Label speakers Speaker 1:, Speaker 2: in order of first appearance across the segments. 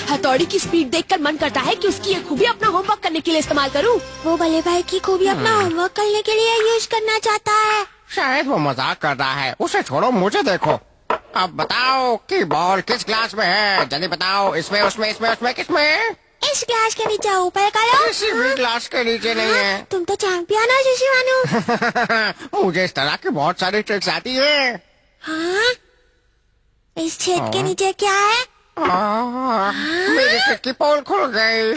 Speaker 1: हथौड़ी की स्पीड देखकर मन करता है कि उसकी ये खूबी अपना होमवर्क करने के लिए इस्तेमाल करूं।
Speaker 2: वो बल्ले भाई की खूबी अपना होमवर्क करने के लिए यूज करना चाहता है।
Speaker 3: शायद वो मजाक कर रहा है, उसे छोड़ो, मुझे देखो। अब बताओ कि बॉल किस क्लास में है, जल्दी बताओ। इसमें, उसमें, इसमें, उसमें, किसमें?
Speaker 2: इस क्लास के नीचे ऊपर करो।
Speaker 3: किसी भी क्लास के नीचे नहीं है।
Speaker 2: तुम तो चैंपियन हो शिशिमानु।
Speaker 3: मुझे इस तरह की बहुत सारी ट्रिक्स आती है।
Speaker 2: हाँ? इस छेद के नीचे क्या है?
Speaker 3: मेरी ट्रिक की पोल खुल गई।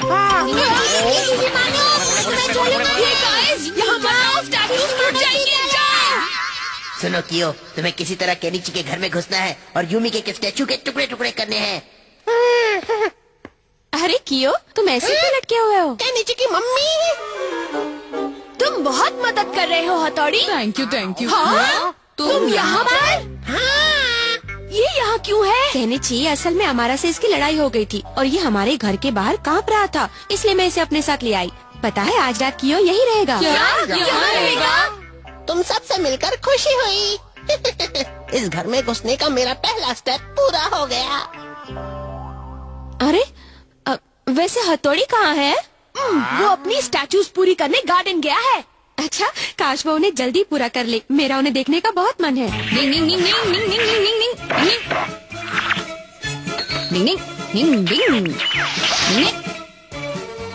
Speaker 4: सुनो कियो, तुम्हें किसी तरह केनिची के घर में घुसना है और यूमी के स्टैचू के टुकड़े टुकड़े करने हैं।
Speaker 1: अरे कियो, तुम ऐसे क्यों लटके हुए हो?
Speaker 4: केनिची की मम्मी,
Speaker 1: तुम बहुत मदद कर रहे हो हथौड़ी।
Speaker 5: Thank you.
Speaker 1: हाँ? तुम यहाँ पर?
Speaker 4: हाँ।
Speaker 1: ये यहाँ क्यों है?
Speaker 5: केनिची, असल में अमारा से इसकी लड़ाई हो गई थी और ये हमारे घर के बाहर कांप रहा था, इसलिए मैं इसे अपने साथ ले आई। पता है, आज रात कियो यही रहेगा।
Speaker 1: यहाँ रहेगा?
Speaker 4: तुम सबसे मिलकर खुशी हुई। इस घर में घुसने का मेरा पहला स्टेप पूरा हो गया।
Speaker 5: अरे वैसे हथौड़ी कहाँ है?
Speaker 1: वो अपनी स्टैचूज पूरी करने गार्डन गया है।
Speaker 5: अच्छा, काश वो उन्हें जल्दी पूरा कर ले। मेरा उन्हें देखने का बहुत मन है।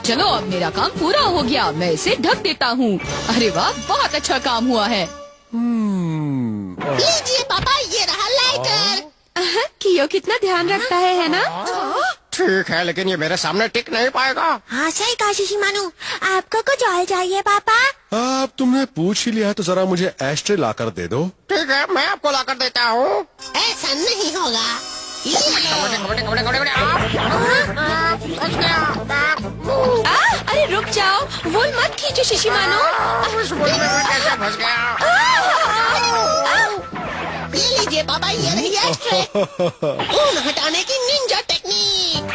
Speaker 5: चलो, अब मेरा काम पूरा हो गया, मैं इसे ढक देता हूँ। अरे वाह, बहुत अच्छा काम हुआ है।
Speaker 4: लीजिए पापा, ये रहा लाइटर।
Speaker 5: कियो कितना ध्यान रखता है ना?
Speaker 3: ठीक है, लेकिन ये मेरे सामने टिक नहीं पाएगा।
Speaker 2: हाँ सही कहा शिशिमानु। आपको कुछ और चाहिए पापा?
Speaker 6: अब तुमने पूछ ही लिया तो जरा मुझे एस्ट्रे लाकर दे दो।
Speaker 3: ठीक है, मैं आपको लाकर देता हूँ।
Speaker 4: ऐसा नहीं होगा।
Speaker 5: अरे रुक जाओ, वो मत खींचो शिशिमानु।
Speaker 3: कैसे फंस गया?
Speaker 4: ये लीजिए पापा, ये रही एस्ट्रे। ऊन हटाने की निंजा टेक्निक।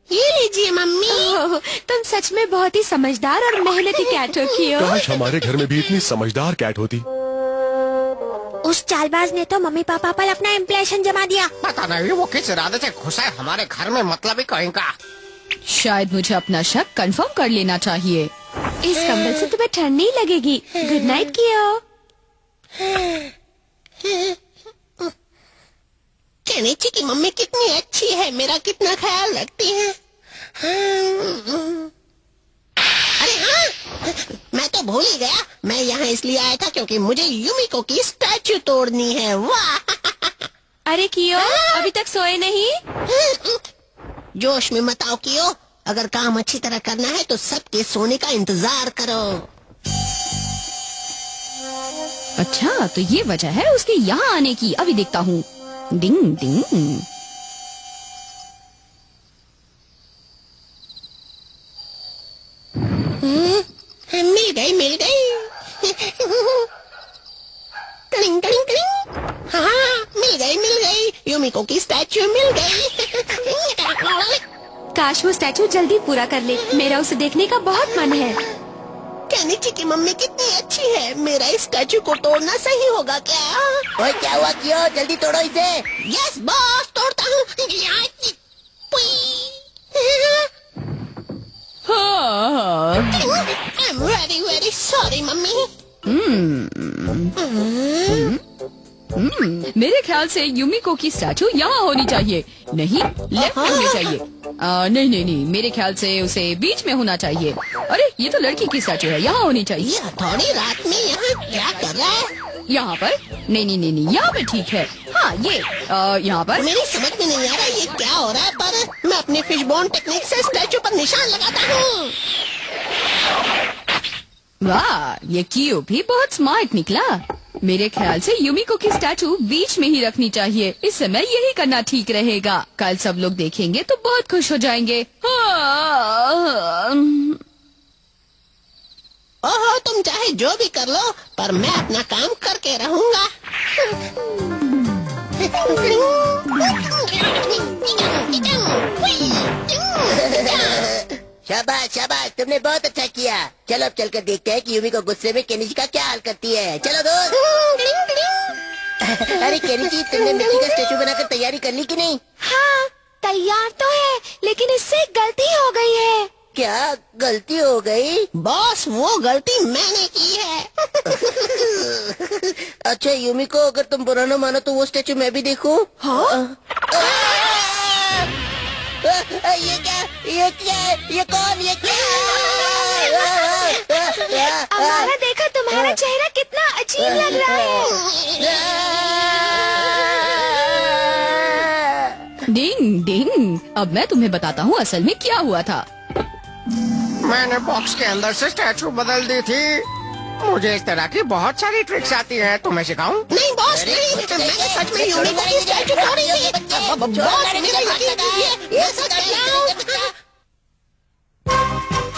Speaker 4: ये लीजिए मम्मी।
Speaker 5: तुम सच में बहुत ही समझदार और मेहनती कैट हो कियो।
Speaker 6: काश हमारे घर में भी इतनी समझदार कैट होती।
Speaker 2: उस चालबाज ने तो मम्मी पापा पर अपना इम्प्रेशन जमा दिया।
Speaker 3: पता नहीं वो किस इरादे से घुसा है हमारे घर में, मतलब ही कहेगा।
Speaker 5: शायद मुझे अपना शक कंफर्म कर लेना चाहिए। इस कंबल से तुम्हें ठंड नहीं लगेगी। गुड नाइट कियो।
Speaker 4: केनिची की मम्मी कितनी अच्छी है, मेरा कितना ख्याल रखती है। अरे हाँ, मैं तो भूल ही गया। मैं यहाँ इसलिए आया था क्योंकि मुझे यूमिको की स्टैचू तोड़नी है। वाह!
Speaker 5: अरे कियो, अभी तक सोए नहीं?
Speaker 4: जोश में मत आओ कियो। अगर काम अच्छी तरह करना है तो सबके सोने का इंतजार करो।
Speaker 5: अच्छा, तो ये वजह है उसके यहाँ आने की। अभी देखता हूँ। डिंग डिंग।
Speaker 4: मिल गई। Cling cling cling. हाँ, मिल गई। यूमिको की स्टैचू मिल गई।
Speaker 5: काश वो स्टैचू जल्दी पूरा कर ले। मेरा उसे देखने का बहुत मन है।
Speaker 4: केनिची की मम्मी कितनी अच्छी है। मेरा इस स्टैचू को तोड़ना सही होगा क्या? ओए, क्या हुआ कियो? जल्दी तोड़ो इसे। यस बॉस, तोड़ता हूँ। I'm very sorry mummy.
Speaker 5: मेरे ख्याल से यूमिको की स्टैचू यहाँ होनी चाहिए। नहीं, लेफ्ट में होनी चाहिए। नहीं, मेरे ख्याल से उसे बीच में होना चाहिए। अरे, ये तो लड़की की स्टैचू है, यहाँ होनी चाहिए।
Speaker 4: ये थोड़ी रात में यहाँ क्या कर रहा है?
Speaker 5: यहाँ पर? नहीं, यहाँ पे ठीक है। हाँ, ये यहाँ पर।
Speaker 4: मेरी समझ में नहीं आ रहा ये क्या हो रहा है, पर मैं अपनी फिश बोन टेक्निक से स्टैचू पर निशान लगाता हूँ।
Speaker 5: वाह, ये कियो भी बहुत स्मार्ट निकला। मेरे ख्याल से यूमिको की स्टैचू बीच में ही रखनी चाहिए। इस समय यही करना ठीक रहेगा। कल सब लोग देखेंगे तो बहुत खुश हो जाएंगे।
Speaker 4: ओहो, तुम चाहे जो भी कर लो, पर मैं अपना काम करके रहूँगा। शाबाश शाबाश, तुमने बहुत अच्छा किया। चलो अब चलकर देखते हैं कि यूमी को गुस्से में केनिची का क्या हाल करती है। चलो दोस्त। अरे केनिची, तुमने मिट्टी का स्टेचू बनाकर तैयारी कर ली कि नहीं?
Speaker 2: हाँ तैयार तो है, लेकिन इससे एक गलती हो गई है।
Speaker 4: क्या गलती हो गई? बॉस, वो गलती मैंने की है। अच्छा यूमी को, अगर तुम बुरा न मानो तो वो स्टेचू मैं भी देखूं? हाँ? ये क्या, ये कौन, ये क्या?
Speaker 2: अमारा देखा, तुम्हारा चेहरा कितना अजीब लग रहा है।
Speaker 5: डिंग डिंग, अब मैं तुम्हें बताता हूँ असल में क्या हुआ था।
Speaker 3: मैंने बॉक्स के अंदर से स्टैचू बदल दी थी। मुझे इस तरह की बहुत सारी ट्रिक्स आती हैं, तुम्हें सिखाऊं?
Speaker 4: नहीं बॉस नहीं, मैंने सच में यूमी को स्टैचू तोड़ी थी।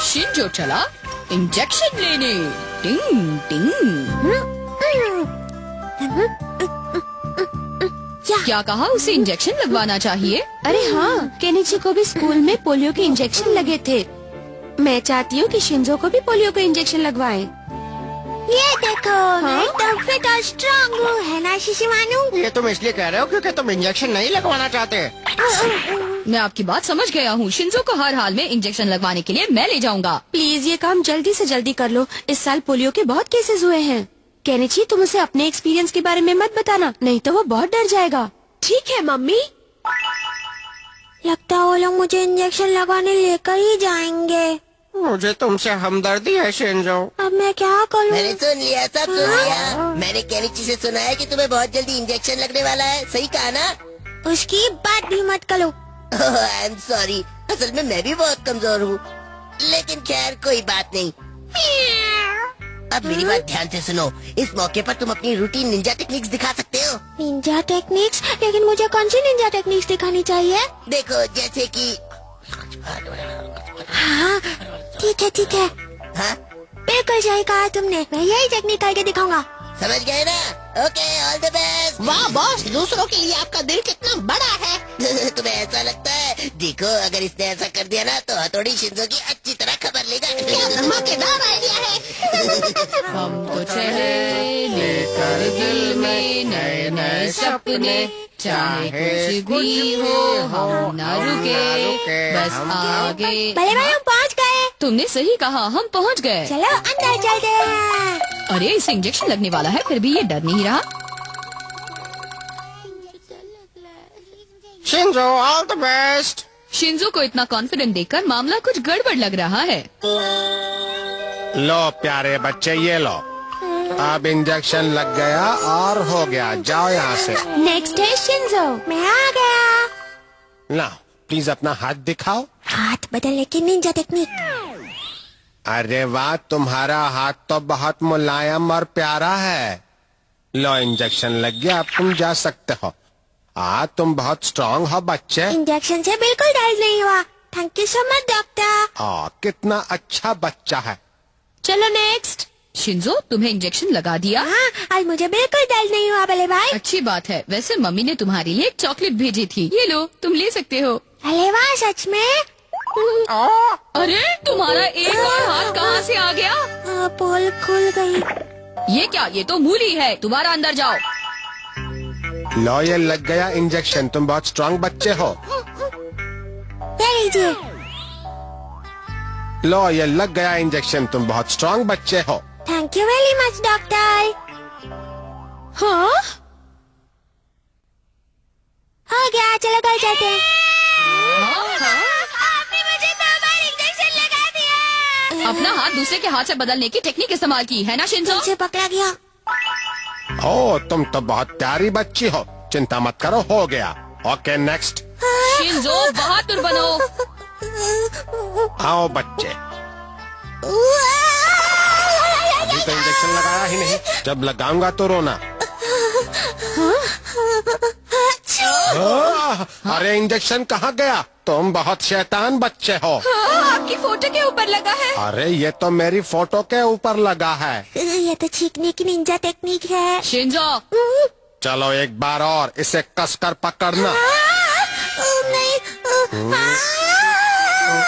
Speaker 5: शिंजो चला इंजेक्शन लेने। टिंग टिंग। क्या कहा? उसे इंजेक्शन लगवाना चाहिए?
Speaker 1: अरे हाँ, केनिची को भी स्कूल में पोलियो के इंजेक्शन लगे थे। मैं चाहती हूँ कि शिंजो को भी पोलियो का इंजेक्शन लगवाएं।
Speaker 2: ये देखो, मैं एकदम फिट और स्ट्रॉन्ग हूँ, है ना शिशिमानु?
Speaker 3: ये तुम इसलिए कह रहे हो क्योंकि तुम इंजेक्शन नहीं लगवाना चाहते।
Speaker 5: मैं आपकी बात समझ गया हूँ। शिंजो को हर हाल में इंजेक्शन लगवाने के लिए मैं ले जाऊंगा।
Speaker 1: प्लीज ये काम जल्दी से जल्दी कर लो। इस साल पोलियो के बहुत केसेस हुए हैं। केनिची, तुम उसे अपने एक्सपीरियंस के बारे में मत बताना, नहीं तो वो बहुत डर जाएगा। ठीक है मम्मी।
Speaker 2: लगता है वो लोग मुझे इंजेक्शन लगाने लेकर ही जाएंगे।
Speaker 3: मुझे तुमसे हमदर्दी है शिंजो।
Speaker 2: अब मैं क्या करूँ?
Speaker 4: मैंने सुन लिया, सब सुन लिया। मैंने केनिची से सुना है कि तुम्हें बहुत जल्दी इंजेक्शन लगने वाला है, सही कहा ना?
Speaker 2: उसकी बात भी मत करो।
Speaker 4: आई एम सॉरी, असल में मैं भी बहुत कमजोर हूँ, लेकिन खैर कोई बात नहीं। अब मेरी बात ध्यान से सुनो, इस मौके पर तुम अपनी रूटीन निंजा टेक्निक्स दिखा सकते हो।
Speaker 2: Ninja techniques? लेकिन मुझे कौन सी निंजा टेक्निक्स दिखानी चाहिए?
Speaker 4: देखो जैसे कि
Speaker 2: हाँ ठीक है।
Speaker 4: हाँ
Speaker 2: बिल्कुल सही कहा तुमने, मैं यही टेक्निक करके दिखाऊंगा।
Speaker 4: समझ गए ना? Okay, all the best. वाह बॉस, दूसरों के लिए आपका दिल कितना बड़ा है। तुम्हें ऐसा लगता है? देखो, अगर इसने ऐसा कर दिया ना तो हथौड़ी शिंजो की अच्छी तरह खबर लेगा। क्या धमाकेदार आइडिया है।
Speaker 5: हम तो चले लेकर दिल में नए नए सपने, चाहे कुछ भी हो हम न रुके, बस आगे।
Speaker 2: भले भाई हम पहुँच गए।
Speaker 5: तुमने सही कहा, हम पहुँच गए।
Speaker 2: चलो अंदर चलते हैं।
Speaker 5: अरे इसे इंजेक्शन लगने वाला है, फिर भी ये डर नहीं रहा।
Speaker 3: Shinzo, all the best.
Speaker 5: Shinzo को इतना कॉन्फिडेंट देखकर मामला कुछ गड़बड़ लग रहा है।
Speaker 6: लो प्यारे बच्चे, ये लो, अब इंजेक्शन लग गया और हो गया। जाओ यहाँ से।
Speaker 1: नेक्स्ट है शिंजो।
Speaker 2: मैं आ गया।
Speaker 6: ला, प्लीज अपना हाथ दिखाओ।
Speaker 2: हाथ बदलने की निंजा टेक्निक।
Speaker 6: अरे वाह, तुम्हारा हाथ तो बहुत मुलायम और प्यारा है। लो, इंजेक्शन लग गया, अब तुम जा सकते हो। तुम बहुत स्ट्रांग हो बच्चे।
Speaker 2: इंजेक्शन से बिल्कुल डर नहीं हुआ। Thank you so much doctor.
Speaker 6: कितना अच्छा बच्चा है।
Speaker 1: चलो नेक्स्ट।
Speaker 5: शिंजो, तुम्हें इंजेक्शन लगा दिया?
Speaker 2: हाँ, आज मुझे बिल्कुल डर नहीं हुआ बले भाई।
Speaker 5: अच्छी बात है। वैसे मम्मी ने तुम्हारे लिए एक चॉकलेट भेजी थी, ये लो, तुम ले सकते हो।
Speaker 2: अरे वाह, सच में?
Speaker 5: अरे तुम्हारा एक और हाथ कहाँ से आ गया?
Speaker 2: पोल खुल गई।
Speaker 5: ये क्या? ये तो मूली है। दोबारा अंदर जाओ।
Speaker 6: लो, ये लग गया इंजेक्शन। तुम बहुत स्ट्रांग बच्चे हो।
Speaker 2: ले लीजिए।
Speaker 6: लो, ये लग गया इंजेक्शन। तुम बहुत स्ट्रांग बच्चे हो।
Speaker 2: Thank you very much doctor.
Speaker 1: हाँ,
Speaker 2: हो गया, चलो घर जाते हैं। आपने मुझे 2 बार इंजेक्शन लगा दिया।
Speaker 5: अपना हाथ दूसरे के हाथ से बदलने की टेक्निक इस्तेमाल की है ना शिंजो?
Speaker 2: मुझे पकड़ा गया।
Speaker 6: तुम तो बहुत प्यारी बच्ची हो। चिंता मत करो, हो गया। Okay, next.
Speaker 5: शिंजो, बहादुर बनो।
Speaker 6: आओ बच्चे। अभी तो इंजेक्शन लगाया ही नहीं, जब लगाऊंगा तो रोना। अरे इंजेक्शन कहाँ गया? तुम बहुत शैतान बच्चे हो।
Speaker 5: आपकी फोटो के ऊपर लगा है।
Speaker 6: अरे ये तो मेरी फोटो के ऊपर लगा है।
Speaker 2: ये तो छींकने की निंजा टेक्निक है।
Speaker 5: शिंजो,
Speaker 6: चलो एक बार और, इसे कसकर पकड़ना।
Speaker 2: नहीं।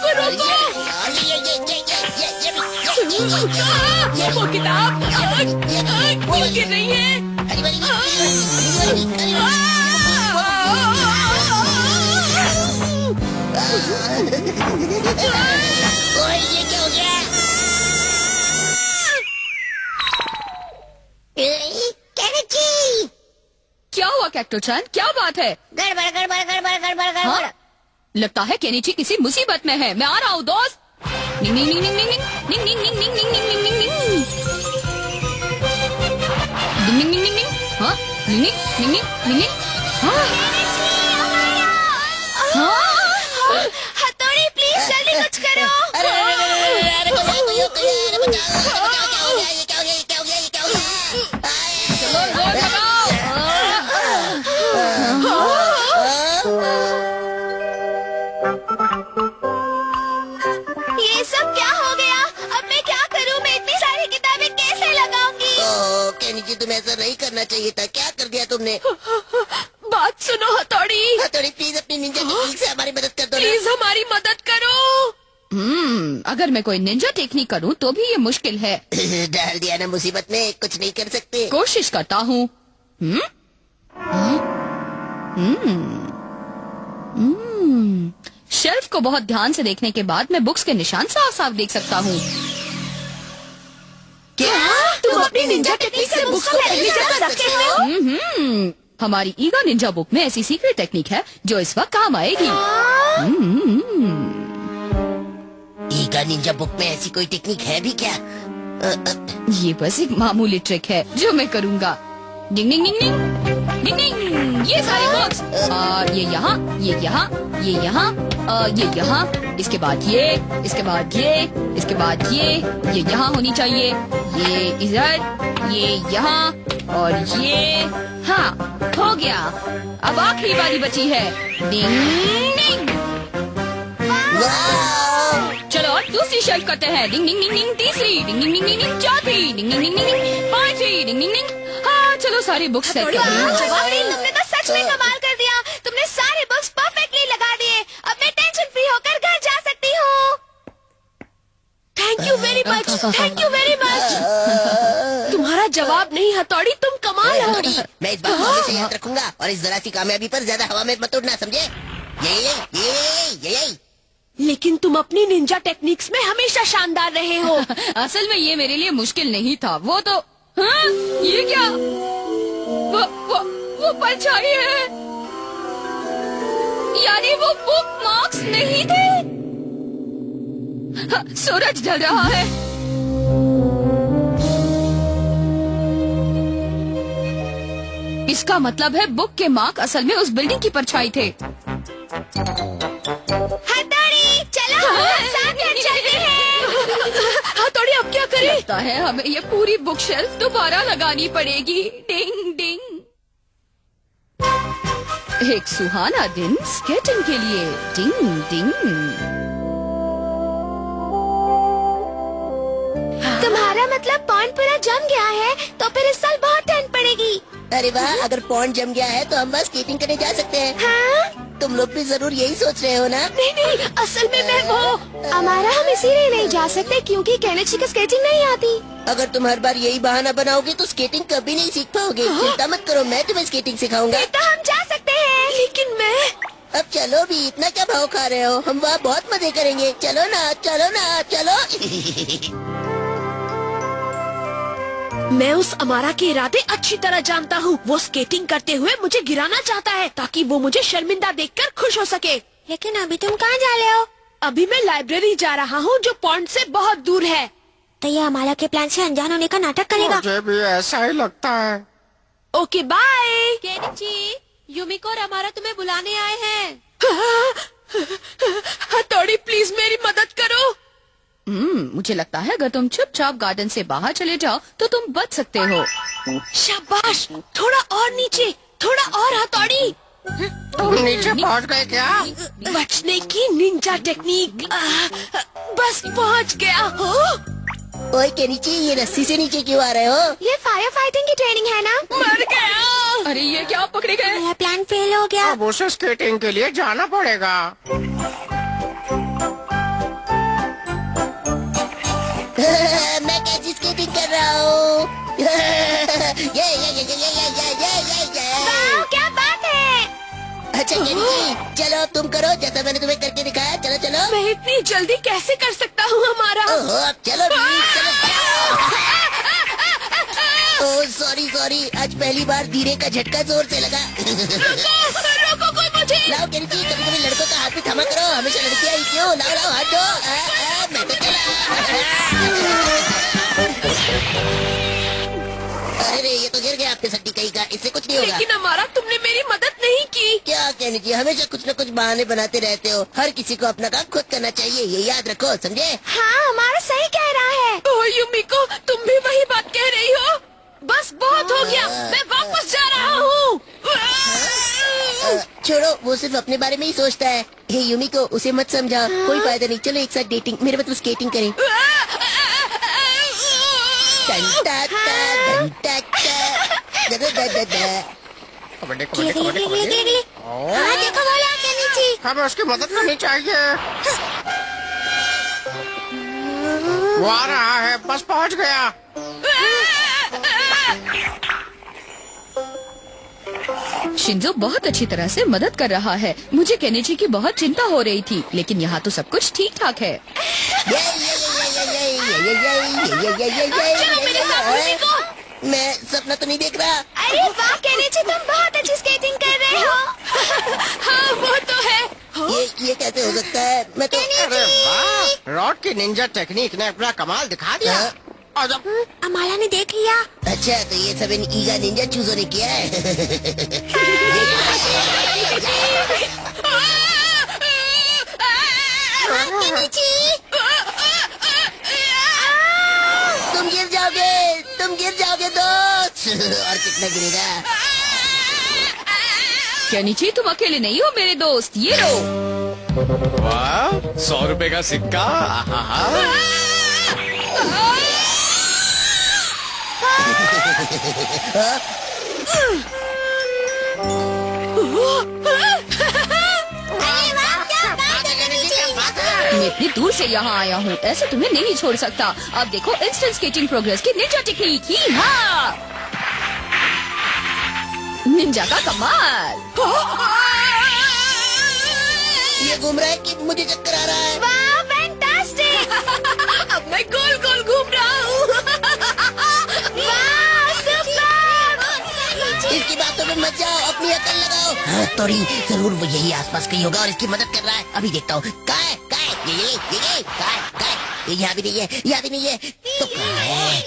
Speaker 5: सबको रोको। वो किताब क्यों गिर रही है?
Speaker 4: ये क्या हो गया?
Speaker 2: केनिची,
Speaker 5: क्या हुआ कैक्टो-chan? क्या बात है?
Speaker 2: गड़बड़ गड़बड़ गड़बड़ गड़बड़ गड़बड़।
Speaker 5: हाँ? लगता है केनिची किसी मुसीबत में है। मैं आ रहा हूँ दोस्त। निंग निंग निंग निंग निंग निंग निंग निंग निंग निंग निंग निंग निंग निंग निंग निंग निंग निंग। हाँ? निंग निंग निंग निंग निंग निंग। हाँ? हाँ?
Speaker 2: हथौड़ी प्लीज जल्दी कुछ करो।
Speaker 4: अरे कोई बचाओ, क्या हो गया? ये क्या हो गया? ये क्या हो गया? ये क्या हो गया?
Speaker 5: चलो जोर लगाओ।
Speaker 2: ये सब क्या हो गया? अब मैं क्या करूं? मैं इतनी सारी किताबें कैसे लगाऊंगी?
Speaker 4: ओह, केनिची तुम्हें ऐसा नहीं करना चाहिए था। क्या कर दिया तुमने?
Speaker 5: बात सुनो हथौड़ी,
Speaker 4: थोड़ी प्लीज अपनी निंजा टेक्निक से हमारी मदद कर दो ना।
Speaker 5: प्लीज हमारी मदद करो। अगर मैं कोई निंजा टेक्निक करूँ तो भी ये मुश्किल है।
Speaker 4: डाल दिया ना मुसीबत में, कुछ नहीं कर सकते।
Speaker 5: कोशिश करता हूँ। शेल्फ को बहुत ध्यान से देखने के बाद मैं बुक्स के निशान साफ साफ देख सकता हूँ।
Speaker 4: क्या
Speaker 2: तुम अपनी निंजा टेक्निक से बुक्स को पहली जगह रखे हो?
Speaker 5: हमारी ईगा निंजा बुक में ऐसी सीक्रेट टेक्निक है जो इस वक्त काम आएगी।
Speaker 4: ईगा निंजा बुक में ऐसी कोई टेक्निक है भी क्या?
Speaker 5: ये बस एक मामूली ट्रिक है जो मैं करूँगा। डिंग डिंग डिंग डिंग डिंग डिंग। ये सारी बुक्स, ये यहाँ, ये यहाँ, ये यहाँ, ये यहाँ, इसके बाद ये, इसके बाद ये, इसके बाद ये यहाँ होनी चाहिए, ये इधर, ये यहाँ और ये। हाँ, हो गया। अब आखिरी बारी बची है। डिंग डिंग। चलो दूसरी शेल्फ करते हैं। डिंग डिंग डिंग डिंग। तीसरी डिंग डिंग डिंग डिंग डिंग। चौथी डिंग डिंग डिंग डिंग डिंग। पांचवी डिंग डिंग डिंग। हाँ चलो सारी बुक्स सेट कर दी।
Speaker 2: तुमने तो सच में कमाल कर दिया। तुमने सारे बुक्स परफेक्टली लगा दिए। अब मैं टेंशन फ्री होकर घर जा सकती हूँ। Thank you very much, thank you very much. तुम्हारा जवाब नहीं हथौड़ी, तुम कमाल हो।
Speaker 4: मैं इस बात को हमेशा याद रखूंगा और इस जरा सी कामयाबी पर ज्यादा हवा में मत उड़ना, समझे? यही।
Speaker 1: लेकिन तुम अपनी निंजा टेक्निक्स में हमेशा शानदार रहे हो।
Speaker 5: असल में ये मेरे लिए मुश्किल नहीं था। वो तो हाँ? ये क्या? वो परछाई है। यानी वो बुक मार्क्स नहीं थे। हाँ, सूरज ढल रहा है। इसका मतलब है बुक के मार्क असल में उस बिल्डिंग की परछाई थे।
Speaker 2: हथौड़ी चलो हम साथ घर चलते हैं।
Speaker 1: हथौड़ी अब क्या करें?
Speaker 5: लगता है हमें ये पूरी बुक शेल्फ दोबारा लगानी पड़ेगी। डिंग डिंग। एक सुहाना दिन स्केटिंग के लिए। डिंग डिंग।
Speaker 2: तुम्हारा मतलब पॉन्ड पूरा जम गया है तो फिर इस साल बहुत ठंड पड़ेगी।
Speaker 4: अरे वाह, अगर पॉन्ड जम गया है तो हम बस स्केटिंग करने जा सकते हैं।
Speaker 2: हाँ?
Speaker 4: तुम लोग भी जरूर यही सोच रहे हो ना?
Speaker 2: नहीं, असल में मैं वो हमारा हम इसीलिए नहीं जा सकते क्योंकि केनिची को स्केटिंग नहीं आती।
Speaker 4: अगर तुम हर बार यही बहाना बनाओगे तो स्केटिंग कभी नहीं सीख पाओगे। चिंता मत करो, मैं तुम्हें स्केटिंग सिखाऊंगा।
Speaker 2: तो हम जा सकते हैं।
Speaker 1: लेकिन मैं
Speaker 4: अब चलो भी, इतना क्या भाव खा रहे हो? हम वहाँ बहुत मजे करेंगे। चलो ना, चलो ना, चलो।
Speaker 1: मैं उस अमारा के इरादे अच्छी तरह जानता हूँ। वो स्केटिंग करते हुए मुझे गिराना चाहता है ताकि वो मुझे शर्मिंदा देखकर खुश हो सके।
Speaker 2: लेकिन अभी तुम कहाँ जा रहे हो?
Speaker 1: अभी मैं लाइब्रेरी जा रहा हूँ जो पॉन्ड से बहुत दूर है।
Speaker 2: तो ये अमारा के प्लान से अनजान होने का नाटक करेगा।
Speaker 3: मुझे भी ऐसा ही लगता है।
Speaker 1: Okay bye.
Speaker 2: केनिची, यूमिको और अमारा तुम्हें बुलाने आए हैं।
Speaker 1: हथौड़ी प्लीज मेरी मदद करो।
Speaker 5: मुझे लगता है अगर तुम चुपचाप गार्डन से बाहर चले जाओ तो तुम बच सकते हो।
Speaker 1: शाबाश, थोड़ा और नीचे, थोड़ा और हथौड़ी।
Speaker 3: तुम नीचे पहुंच गए क्या?
Speaker 1: बचने की निंजा टेक्निक। बस पहुंच गया हो।
Speaker 4: ओए केनिची, ये रस्सी से नीचे क्यों आ रहे हो?
Speaker 2: ये फायर फाइटिंग की ट्रेनिंग है ना?
Speaker 1: मर गया।
Speaker 5: अरे ये क्या, पकड़े गए?
Speaker 2: मेरा प्लान फेल हो गया।
Speaker 3: अब उसे स्केटिंग के लिए जाना पड़ेगा।
Speaker 4: कर रहा हूँ। ये
Speaker 2: वाह, क्या बात है।
Speaker 4: अच्छा केनिची, चलो तुम करो जैसा मैंने तुम्हें करके दिखाया। चलो चलो।
Speaker 1: मैं इतनी जल्दी कैसे कर सकता हूँ हमारा?
Speaker 4: ओहो, अब चलो चलो। ओह सॉरी, आज पहली बार धीरे का झटका जोर से लगा।
Speaker 2: रोको कोई मुझे।
Speaker 4: लाओ केनिची, कभी कभी लड़कों का हाथ भी थमा करो, हमेशा लड़कियां ही क्यों। लाओ हाथ दो। मैं तो चला। अरे ये तो गिर गया आपके सट्टी कहीं का, इससे कुछ नहीं होगा।
Speaker 1: लेकिन हमारा तुमने मेरी मदद नहीं की।
Speaker 4: क्या केनिची, हमेशा कुछ न कुछ बहाने बनाते रहते हो। हर किसी को अपना काम खुद करना चाहिए, ये याद रखो, समझे?
Speaker 2: हाँ, हमारा सही कह रहा है।
Speaker 1: ओह युमिको, तुम भी वही बात कह रही हो? बस बहुत हो गया, मैं वापस जा रहा हूँ।
Speaker 4: छोड़ो, वो सिर्फ अपने बारे में ही सोचता है। हे युमिको, उसे मत समझाओ, कोई फायदा नहीं। चलो एक साथ डेटिंग, मेरे मतलब स्केटिंग करें।
Speaker 3: कबड्डी कबड्डी कबड्डी कबड्डी।
Speaker 2: हाँ देखो वो लोग के नीचे।
Speaker 3: हमें उसकी मदद करनी चाहिए। वो आ रहा है, बस पहुंच गया।
Speaker 5: शिंजो बहुत अच्छी तरह से मदद कर रहा है। मुझे केनिची की बहुत चिंता हो रही थी, लेकिन यहाँ तो सब कुछ ठीक ठाक है।
Speaker 4: मैं सपना तो नहीं देख रहा।
Speaker 2: अरे वाह केनिची, तुम बहुत अच्छी स्केटिंग कर रहे हो।
Speaker 1: हाँ वो तो है।
Speaker 4: ये कैसे हो सकता है? मैं तो
Speaker 3: अरे वाह, रॉड की निंजा टेक्निक ने अपना कमाल दिखा दिया।
Speaker 4: हाँ?
Speaker 3: और जब
Speaker 2: अमाला ने देख लिया।
Speaker 4: अच्छा, तो ये सब इन ईगा निंजा चूजों ने किया है। तुम गिर जाओगे दोस्त। और कितना गिरेगा?
Speaker 5: केनिची, तुम अकेले नहीं हो मेरे दोस्त, ये लो।
Speaker 7: वाह, 100 रुपए का सिक्का।
Speaker 5: मैं इतनी दूर से यहाँ आया हूँ, ऐसे तुम्हें नहीं छोड़ सकता। अब देखो इंस्टेंट स्केटिंग प्रोग्रेस की निंजा टेक्निक ही। हाँ, निंजा का कमाल।
Speaker 4: ये घूम रहा है कि मुझे चक्कर आ रहा है?
Speaker 2: वाह फैंटास्टिक।
Speaker 1: अब मैं गोल गोल घूम रहा हूँ।
Speaker 2: वाह सुपर।
Speaker 4: इसकी बातों में मत जाओ, अपनी अकल लगाओ। हाँ, तोरी जरूर वो यही आसपास कहीं होगा और इसकी मदद कर रहा है। अभी देखता हूँ। कहाँ है? ये यहाँ भी नहीं है, यहाँ भी नहीं है। तो कहाँ है?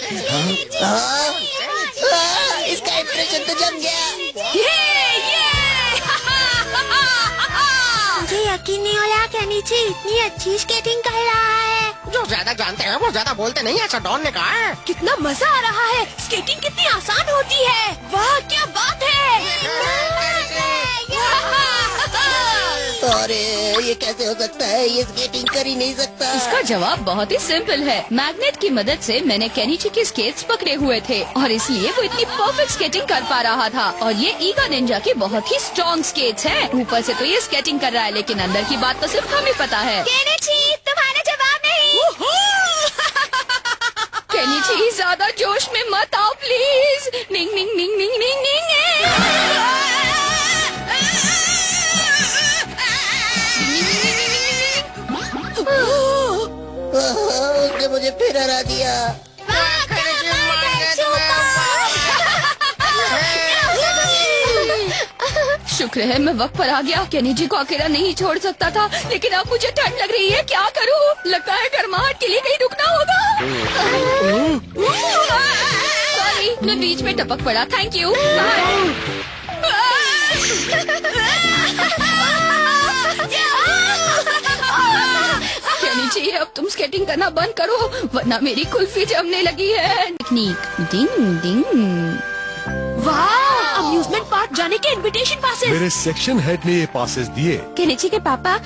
Speaker 4: इसका इंप्रेशन तो जम गया।
Speaker 2: मुझे यकीन नहीं हो रहा केनिची इतनी अच्छी स्केटिंग कर रहा है।
Speaker 3: जो ज्यादा जानते हैं वो ज्यादा बोलते नहीं, ऐसा डॉन ने कहा है।
Speaker 1: कितना मजा आ रहा है, स्केटिंग कितनी आसान होती है। वाह क्या बात है।
Speaker 4: अरे ये कैसे हो सकता है? ये स्केटिंग कर ही नहीं सकता।
Speaker 5: इसका जवाब बहुत ही सिंपल है। मैग्नेट की मदद से मैंने केनिची के स्केट्स पकड़े हुए थे और इसलिए वो इतनी परफेक्ट स्केटिंग कर पा रहा था। और ये ईगा निंजा के बहुत ही स्ट्रॉन्ग स्केट्स हैं। ऊपर से तो ये स्केटिंग कर रहा है, लेकिन अंदर की बात तो सिर्फ हमें पता है।
Speaker 2: केनिची तुम्हारा जवाब नहीं।
Speaker 5: केनिची ज्यादा जोश में मत आओ प्लीज। निंग निंग निंग निंग निंग निंग।
Speaker 4: उसने मुझे फिर हरा दिया।
Speaker 5: शुक्र है मैं वक्त पर आ गया। केनिची को अकेला नहीं छोड़ सकता था, लेकिन अब मुझे ठंड लग रही है, क्या करूं? लगता है गर्माहट के लिए कहीं रुकना होगा। सॉरी, मैं बीच में टपक पड़ा। Thank you. केनिची, अब तुम स्केटिंग करना बंद करो, वरना मेरी कुल्फी जमने लगी है। टेक्निक डिंग डिंग।
Speaker 1: वाह, अम्यूजमेंट पार्क जाने के इनविटेशन पासेस।
Speaker 8: मेरे सेक्शन हेड ने ये पासेस दिए।
Speaker 1: केनिची के पापा